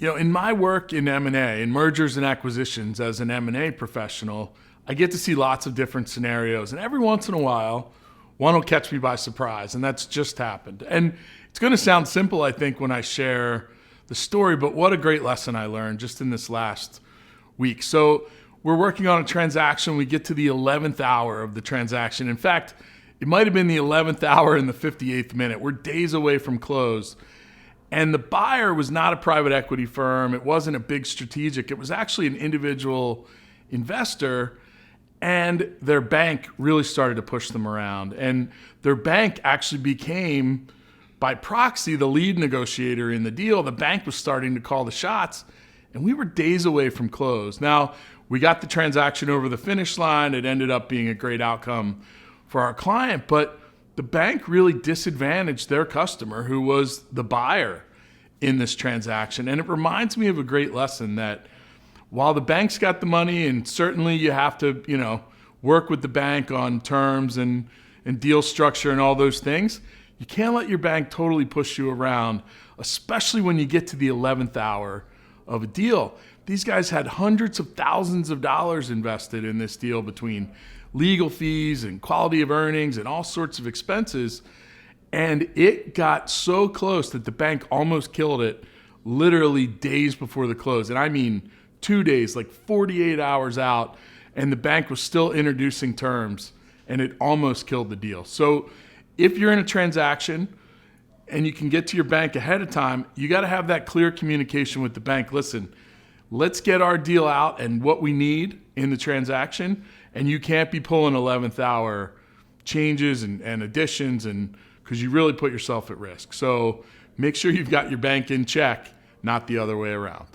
In my work in M&A, in mergers and acquisitions as an M&A professional, I get to see lots of different scenarios. And every once in a while, one will catch me by surprise. And that's just happened. And it's going to sound simple, I think, when I share the story, but what a great lesson I learned just in this last week. So we're working on a transaction. We get to the 11th hour of the transaction. In fact, it might have been the 11th hour in the 58th minute. We're days away from close. And the buyer was not a private equity firm. It wasn't a big strategic. It was actually an individual investor. And their bank really started to push them around. And their bank actually became, by proxy, the lead negotiator in the deal. The bank was starting to call the shots. And we were days away from close. Now, we got the transaction over the finish line. It ended up being a great outcome for our client. But the bank really disadvantaged their customer, who was the buyer in this transaction. And it reminds me of a great lesson that while the bank's got the money, and certainly you have to, work with the bank on terms and deal structure and all those things, you can't let your bank totally push you around, especially when you get to the 11th hour of a deal. These guys had hundreds of thousands of dollars invested in this deal between legal fees and quality of earnings and all sorts of expenses. And it got so close that the bank almost killed it literally days before the close. And I mean 2 days, like 48 hours out, and the bank was still introducing terms, and it almost killed the deal. So if you're in a transaction and you can get to your bank ahead of time, you got to have that clear communication with the bank. Listen, let's get our deal out and what we need in the transaction, and you can't be pulling 11th hour changes and additions, and because you really put yourself at risk. So make sure you've got your bank in check, not the other way around.